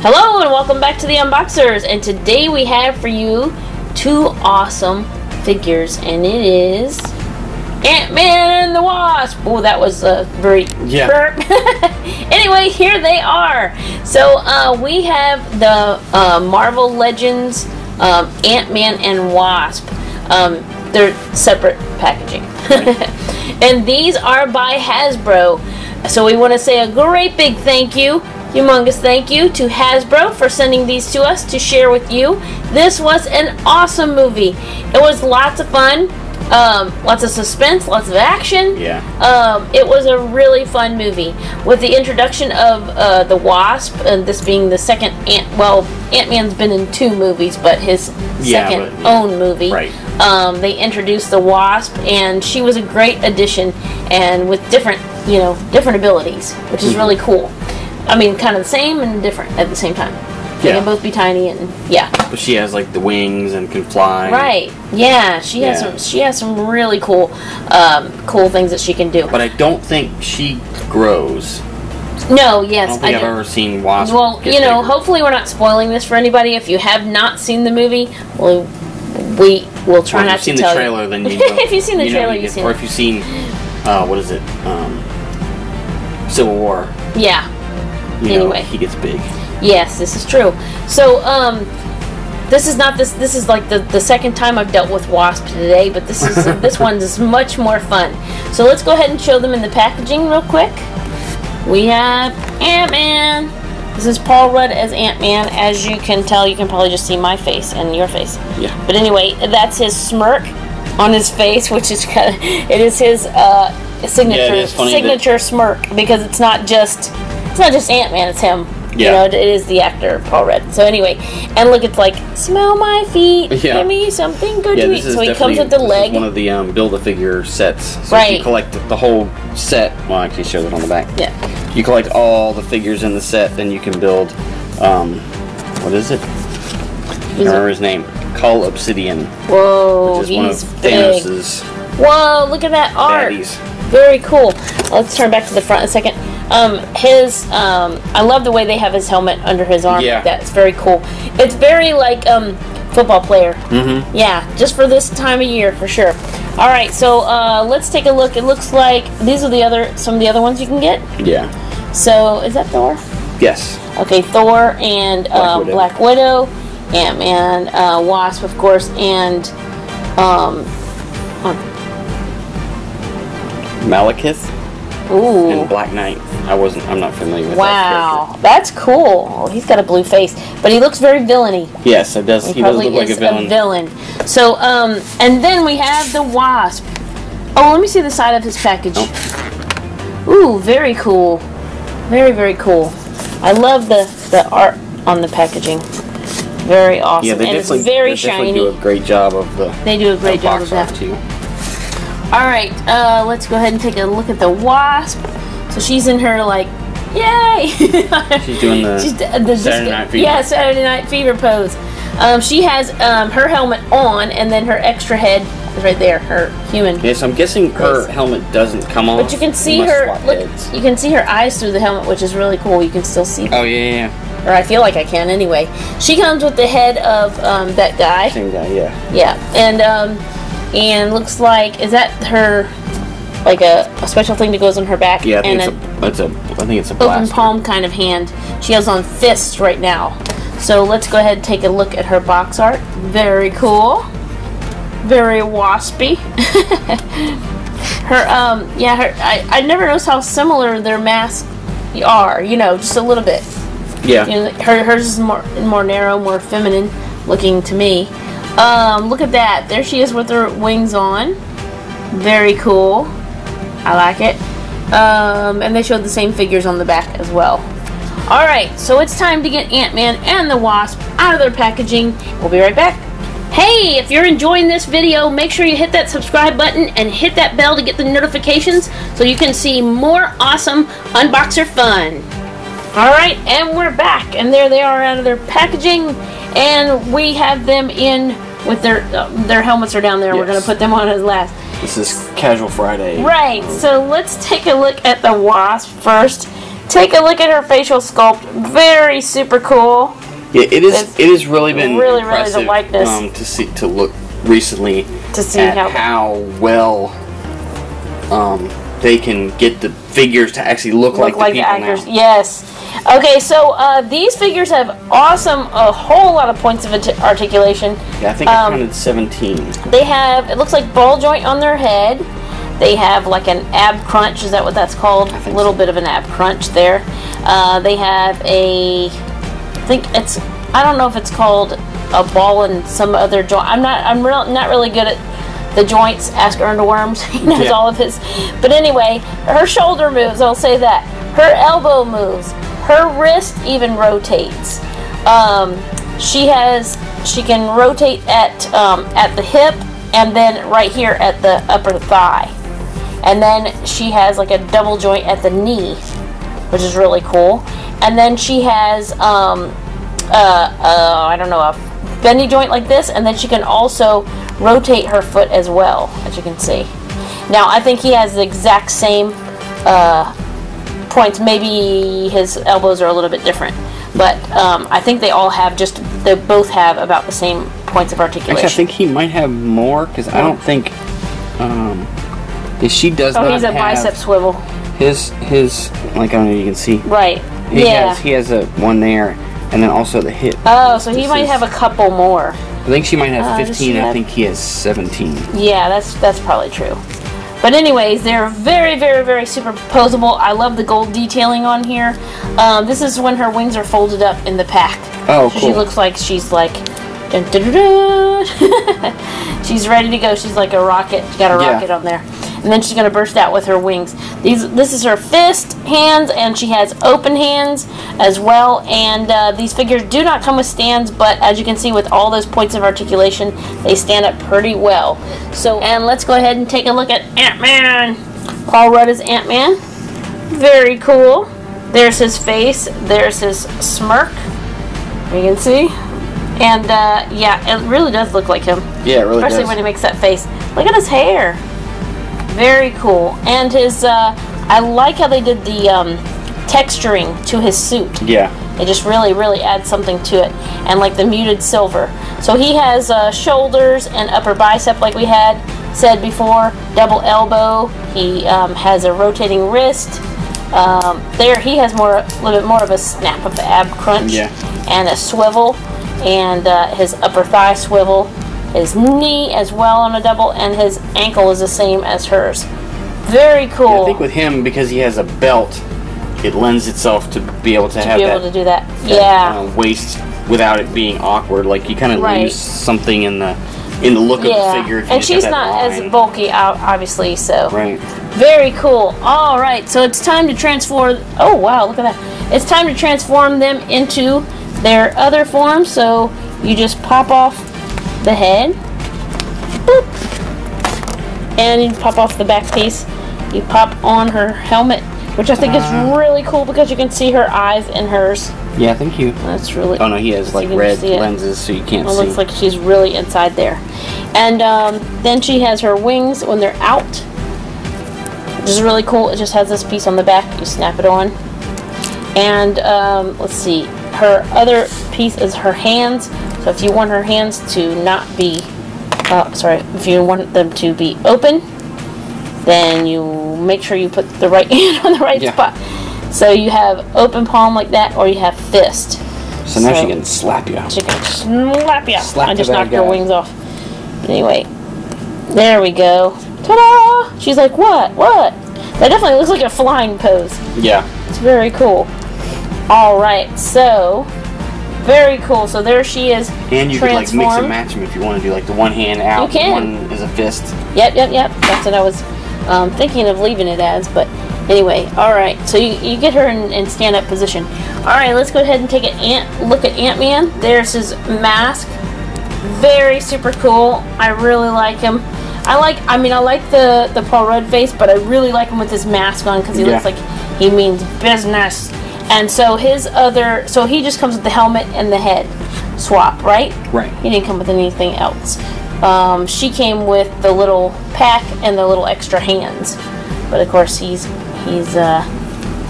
Hello and welcome back to the Unboxers, and today we have for you two awesome figures, and it is Ant-Man and the Wasp. Oh, that was a very burp. Anyway, here they are. So we have the Marvel Legends Ant-Man and Wasp. They're separate packaging. And these are by Hasbro. So we want to say a great big thank you, humongous thank you to Hasbro for sending these to us to share with you. This was an awesome movie. It was lots of fun, lots of suspense, lots of action. It was a really fun movie. With the introduction of the Wasp, and this being the second Ant-Man's been in two movies, but his second own movie. They introduced the Wasp, and she was a great addition, and with different abilities, which is really cool. I mean, kind of the same and different at the same time. They can both be tiny and But she has like the wings and can fly. Right. Yeah. She has some really cool things that she can do. But I don't think she grows. No. Yes. I don't think I've ever seen Wasp. Well, bigger. hopefully we're not spoiling this for anybody. If you have not seen the movie, we will try not to tell you. If you've seen the trailer, then you if you've seen the trailer, you've seen it. Or if you've seen what is it? Civil War. Yeah. Anyway, he gets big. Yes, this is true. So, this is not this. This is like the second time I've dealt with Wasp today, but this is this one is much more fun. So let's go ahead and show them in the packaging real quick. We have Ant-Man. This is Paul Rudd as Ant-Man. As you can tell, you can probably just see my face and your face. Yeah. But anyway, that's his smirk on his face, which is kind of his signature smirk, because it's not just Ant-Man, it's him. It is the actor, Paul Rudd. So anyway, and look, it's like, smell my feet, give me something good to eat. So he comes with the leg. This is one of the Build-A-Figure sets. So if you collect the whole set, well, I actually show it on the back. Yeah. If you collect all the figures in the set, then you can build, what is it? I remember his name. Cull Obsidian. Whoa, which is one of Thanos's. Whoa, look at that art. Baddies. Very cool. Let's turn back to the front a second. I love the way they have his helmet under his arm. Yeah. That's very cool. It's very like football player. Mm-hmm. Yeah, just for this time of year for sure. All right, so let's take a look. It looks like these are some of the other ones you can get. Yeah. So is that Thor? Yes. Okay, Thor and Black Widow, Ant-Man, Wasp, of course, and Malekith. Ooh. And Black Knight. I'm not familiar with that character. That's cool. Oh, he's got a blue face, but he looks very villainy. Yes, it does. He does look like a villain. So, and then we have the Wasp. Oh, let me see the side of his package. Ooh, very cool. Very, very cool. I love the art on the packaging. Very awesome. Yeah, and it's very shiny. They do a great job of the. They do a great job of that too. All right, let's go ahead and take a look at the Wasp. So she's in her yay! She's doing the Saturday Night Fever. Yeah, Saturday Night Fever pose. She has her helmet on, and then her extra head is right there, her human. Yeah, so I'm guessing her helmet doesn't come off. But you can see her. Look, you can see her eyes through the helmet, which is really cool. You can still see them. Oh yeah. Or I feel like I can anyway. She comes with the head of that guy. Same guy, yeah. Yeah, and looks like, is that her, like a special thing that goes on her back? Yeah, I think it's a blaster. Open palm kind of hand. She has on fists right now. So let's go ahead and take a look at her box art. Very cool. Very waspy. I never noticed how similar their masks are, just a little bit. Yeah. Hers is more narrow, more feminine looking to me. Look at that. There she is with her wings on. Very cool. I like it. And they showed the same figures on the back as well. Alright, so it's time to get Ant-Man and the Wasp out of their packaging. We'll be right back. Hey, if you're enjoying this video, make sure you hit that subscribe button and hit that bell to get the notifications so you can see more awesome unboxer fun. Alright, and we're back. And there they are out of their packaging. And we have them in with their helmets are down there. Yes. We're going to put them on as last. This is Casual Friday. Right. So let's take a look at the Wasp first. Take a look at her facial sculpt. Very super cool. Yeah, it has really been really impressive, the likeness. to look recently to see at how well they can get the figures to actually look like the people actors. now. Yes. Okay, so these figures have a whole lot of points of articulation. Yeah, I think I counted 17. They have, it looks like ball joint on their head. They have like an ab crunch. Is that what that's called? A little bit of an ab crunch there. They have I don't know if it's called a ball and some other joint. I'm not really good at the joints. Ask Earnworms. He knows all of his. But anyway, her shoulder moves. I'll say that. Her elbow moves. Her wrist even rotates. She can rotate at the hip and then right here at the upper thigh. And then she has like a double joint at the knee, which is really cool. And then she has I don't know, a bendy joint like this, and then she can also rotate her foot as well, as you can see. Now I think he has the exact same points. Maybe his elbows are a little bit different, but I think they both have about the same points of articulation. Actually, I think he might have more, because I don't think she does not have. Oh, he's a bicep swivel. His like, I don't know if you can see. Right. He has a one there, and then also the hip. Oh, so he might have a couple more. I think she might have 15. I think he has 17. Yeah, that's probably true. But anyways, they're very, very, very superposable. I love the gold detailing on here. This is when her wings are folded up in the pack. Oh, so cool. She looks like she's like, dun, dun, dun, dun. She's ready to go. She's like a rocket. She's got a rocket on there. And then she's going to burst out with her wings. This is her fist, hands, and she has open hands as well. And these figures do not come with stands, but as you can see with all those points of articulation, they stand up pretty well. And let's go ahead and take a look at Ant-Man. Paul Rudd is Ant-Man. Very cool. There's his face. There's his smirk. You can see. And yeah, it really does look like him. Yeah, it really does. Especially when he makes that face. Look at his hair. Very cool. And his, I like how they did the texturing to his suit. Yeah. It just really, really adds something to it. And like the muted silver. So he has shoulders and upper bicep like we had said before. Double elbow. He has a rotating wrist. There he has a little bit more of a snap of the ab crunch. Yeah. And a swivel. And his upper thigh swivel. His knee as well on a double, and his ankle is the same as hers. Very cool. Yeah, I think with him, because he has a belt, it lends itself to be able to have to do that. Waist without it being awkward. Like you kind of lose something in the look of the figure. If you and she's not as bulky, obviously. So very cool. All right, so it's time to transform. Oh wow, look at that! It's time to transform them into their other form. So you just pop off the head, boop, and you pop off the back piece. You pop on her helmet, which I think is really cool because you can see her eyes in hers. Yeah, thank you. That's really. Oh no, he has like red lenses, so you can't see. It looks like she's really inside there. And then she has her wings when they're out, which is really cool. It just has this piece on the back. You snap it on, and let's see. Her other piece is her hands. So if you want her hands to not be, if you want them to be open, then you make sure you put the right hand on the right spot. So you have open palm like that, or you have fist. So now she can slap you. She can slap you. Slap I just knocked her wings off. Anyway, there we go. Ta-da! She's like, what? What? That definitely looks like a flying pose. Yeah. It's very cool. All right, so. Very cool. So there she is. And you could like mix and match them if you want to do like the one hand out, you can. One is a fist. Yep. That's what I was thinking of leaving it as. But anyway, all right. So you get her in stand-up position. All right, let's go ahead and take a look at Ant-Man. There's his mask. Very super cool. I really like him. I like the Paul Rudd face, but I really like him with his mask on because he looks like he means business. And so he just comes with the helmet and the head swap, right? Right. He didn't come with anything else. She came with the little pack and the little extra hands, but of course he's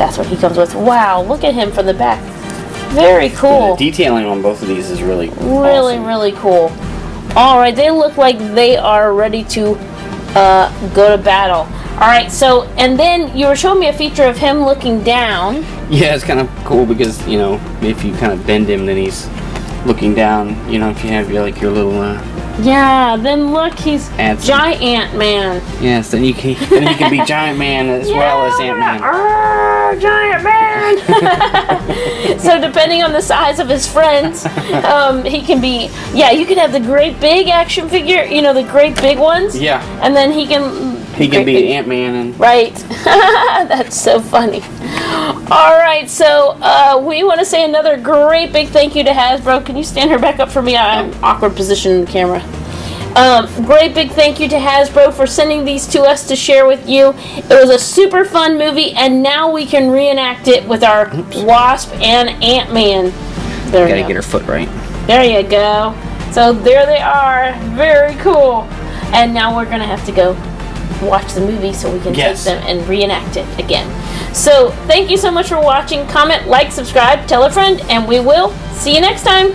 That's what he comes with. Wow, look at him from the back. Very cool. The detailing on both of these is really awesome. Really cool. Alright, they look like they are ready to go to battle. Alright, so, and then you were showing me a feature of him looking down. Yeah, it's kind of cool because, you know, if you kind of bend him, then he's looking down. You know, if you have your little... yeah, then look, he's Giant Ant-Man. Yes, then you can be Giant Man as well as Ant-Man. Giant Man! So depending on the size of his friends, he can be... Yeah, you can have the great big action figure, you know, the great big ones. Yeah. And then he can... He can be Ant-Man and... Right. That's so funny. Alright, so we want to say another great big thank you to Hasbro. Can you stand her back up for me? I'm awkward position in the camera. Great big thank you to Hasbro for sending these to us to share with you. It was a super fun movie, and now we can reenact it with our Wasp and Ant-Man. There we go. Gotta get her foot right. There you go. So there they are. Very cool. And now we're going to have to go watch the movie so we can take them and reenact it again. So thank you so much for watching. Comment, like, subscribe, tell a friend, and we will see you next time.